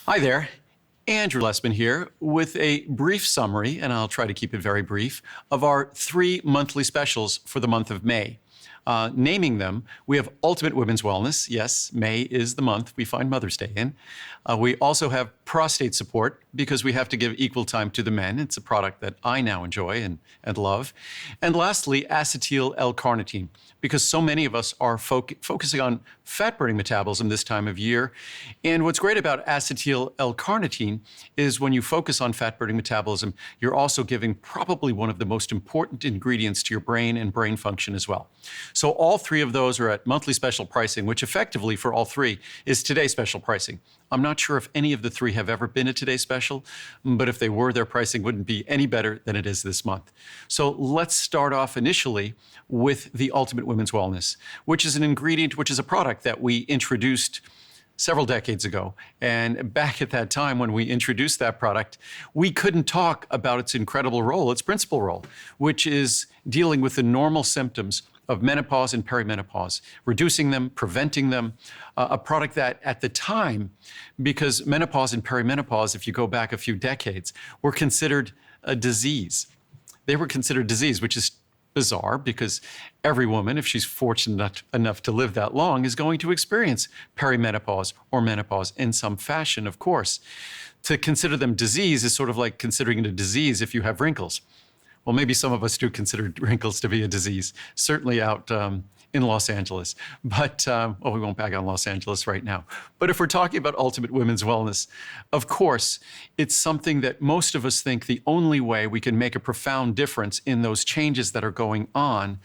Hi there, Andrew Lessman here with a brief summary, and I'll try to keep it very brief, of our 3 monthly specials for the month of May. Naming them, we have Ultimate Women's Wellness. Yes, May is the month we find Mother's Day in. We also have Prostate Support because we have to give equal time to the men. It's a product that I now enjoy and love. And lastly, Acetyl L-Carnitine, because so many of us are focusing on fat-burning metabolism this time of year. And what's great about Acetyl L-Carnitine is when you focus on fat-burning metabolism, you're also giving probably one of the most important ingredients to your brain and brain function as well. So all 3 of those are at monthly special pricing, which effectively for all 3 is today's special pricing. I'm not sure if any of the 3 have ever been a Today Special, but if they were, their pricing wouldn't be any better than it is this month. So let's start off initially with the Ultimate Women's Wellness, which is an ingredient, which is a product that we introduced several decades ago. And back at that time when we introduced that product, we couldn't talk about its incredible role, its principal role, which is dealing with the normal symptoms of menopause and perimenopause, reducing them, preventing them, a product that at the time, because menopause and perimenopause, if you go back a few decades, were considered a disease. They were considered disease, which is bizarre because every woman, if she's fortunate enough to live that long, is going to experience perimenopause or menopause in some fashion, of course. To consider them disease is sort of like considering it a disease if you have wrinkles. Well, maybe some of us do consider wrinkles to be a disease, certainly out in Los Angeles. But, well, we won't bag on Los Angeles right now. But if we're talking about Ultimate Women's Wellness, of course, it's something that most of us think the only way we can make a profound difference in those changes that are going on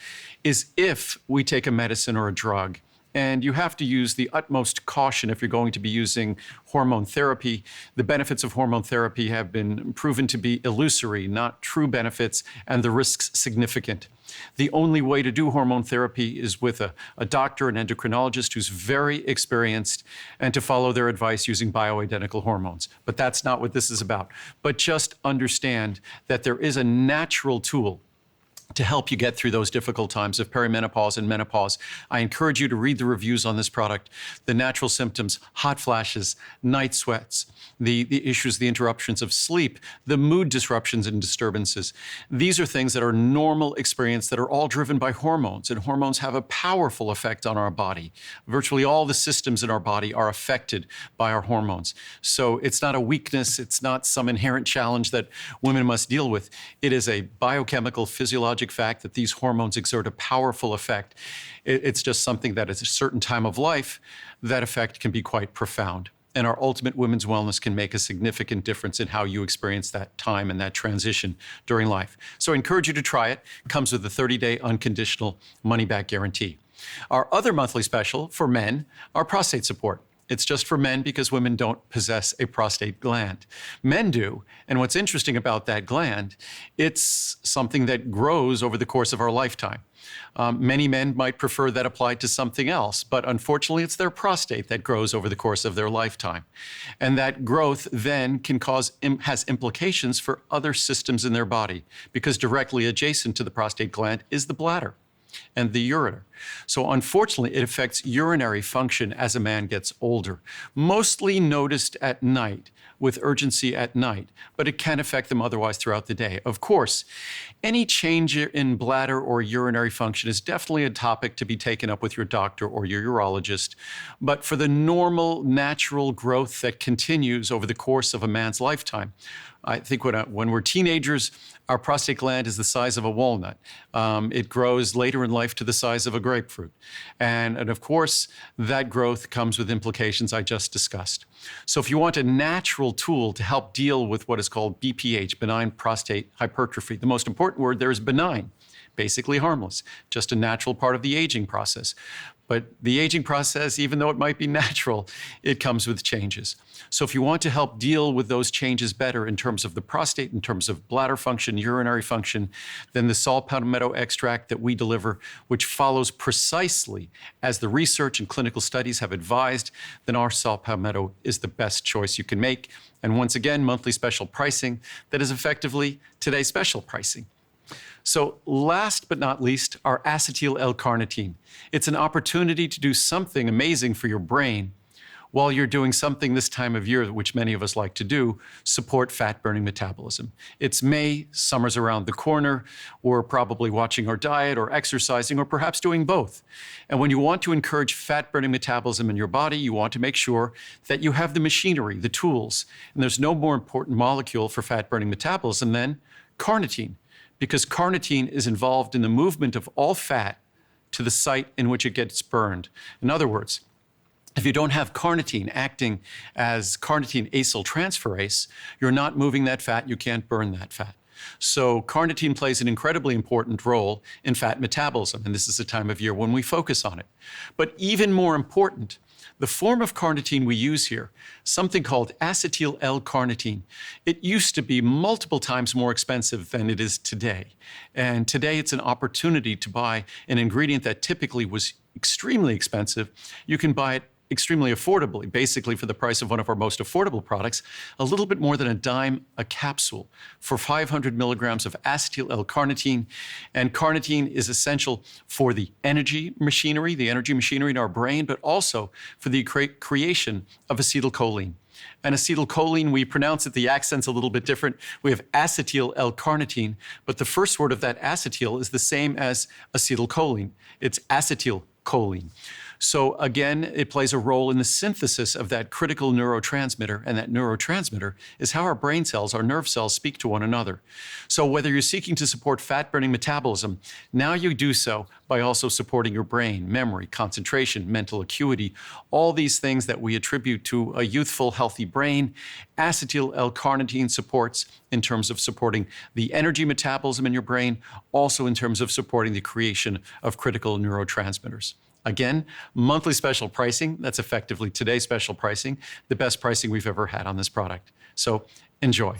is if we take a medicine or a drug. And you have to use the utmost caution if you're going to be using hormone therapy. The benefits of hormone therapy have been proven to be illusory, not true benefits, and the risks significant. The only way to do hormone therapy is with a doctor, an endocrinologist who's very experienced, and to follow their advice using bioidentical hormones. But that's not what this is about. But just understand that there is a natural tool to help you get through those difficult times of perimenopause and menopause. I encourage you to read the reviews on this product. The natural symptoms, hot flashes, night sweats, the issues, the interruptions of sleep, the mood disruptions and disturbances. These are things that are normal experience that are all driven by hormones, and hormones have a powerful effect on our body. Virtually all the systems in our body are affected by our hormones. So it's not a weakness, it's not some inherent challenge that women must deal with. It is a biochemical, physiological fact that these hormones exert a powerful effect. It's just something that at a certain time of life, that effect can be quite profound. And our Ultimate Women's Wellness can make a significant difference in how you experience that time and that transition during life. So I encourage you to try it. It comes with a 30-day unconditional money-back guarantee. Our other monthly special for men are Prostate Support. It's just for men because women don't possess a prostate gland. Men do, and what's interesting about that gland, it's something that grows over the course of our lifetime. Many men might prefer that applied to something else, but unfortunately it's their prostate that grows over the course of their lifetime. And that growth then has implications for other systems in their body, because directly adjacent to the prostate gland is the bladder and the ureter. So unfortunately, it affects urinary function as a man gets older, mostly noticed at night, with urgency at night, but it can affect them otherwise throughout the day. Of course, any change in bladder or urinary function is definitely a topic to be taken up with your doctor or your urologist. But for the normal, natural growth that continues over the course of a man's lifetime, I think when we're teenagers, our prostate gland is the size of a walnut. It grows later in life to the size of a grapefruit. And of course, that growth comes with implications I just discussed. So if you want a natural tool to help deal with what is called BPH, benign prostate hypertrophy, the most important word there is benign, basically harmless, just a natural part of the aging process. But the aging process, even though it might be natural, it comes with changes. So if you want to help deal with those changes better in terms of the prostate, in terms of bladder function, urinary function, then the saw palmetto extract that we deliver, which follows precisely as the research and clinical studies have advised, then our saw palmetto is the best choice you can make. And once again, monthly special pricing that is effectively today's special pricing. So last but not least, our Acetyl L-Carnitine. It's an opportunity to do something amazing for your brain while you're doing something this time of year, which many of us like to do, support fat-burning metabolism. It's May, summer's around the corner, we're probably watching our diet or exercising or perhaps doing both. And when you want to encourage fat-burning metabolism in your body, you want to make sure that you have the machinery, the tools. And there's no more important molecule for fat-burning metabolism than carnitine, because carnitine is involved in the movement of all fat to the site in which it gets burned. In other words, if you don't have carnitine acting as carnitine acyltransferase, you're not moving that fat, you can't burn that fat. So carnitine plays an incredibly important role in fat metabolism, and this is the time of year when we focus on it. But even more important, the form of carnitine we use here, something called acetyl L-carnitine, it used to be multiple times more expensive than it is today. And today it's an opportunity to buy an ingredient that typically was extremely expensive. You can buy it extremely affordably, basically for the price of one of our most affordable products, a little bit more than a dime a capsule for 500 milligrams of acetyl L-carnitine. And carnitine is essential for the energy machinery in our brain, but also for the creation of acetylcholine. And acetylcholine, we pronounce it, the accent's a little bit different. We have acetyl L-carnitine, but the first word of that acetyl is the same as acetylcholine. It's acetylcholine. So again, it plays a role in the synthesis of that critical neurotransmitter, and that neurotransmitter is how our brain cells, our nerve cells, speak to one another. So whether you're seeking to support fat-burning metabolism, now you do so by also supporting your brain, memory, concentration, mental acuity, all these things that we attribute to a youthful, healthy brain. Acetyl L-carnitine supports in terms of supporting the energy metabolism in your brain, also in terms of supporting the creation of critical neurotransmitters. Again, monthly special pricing, that's effectively today's special pricing, the best pricing we've ever had on this product. So enjoy.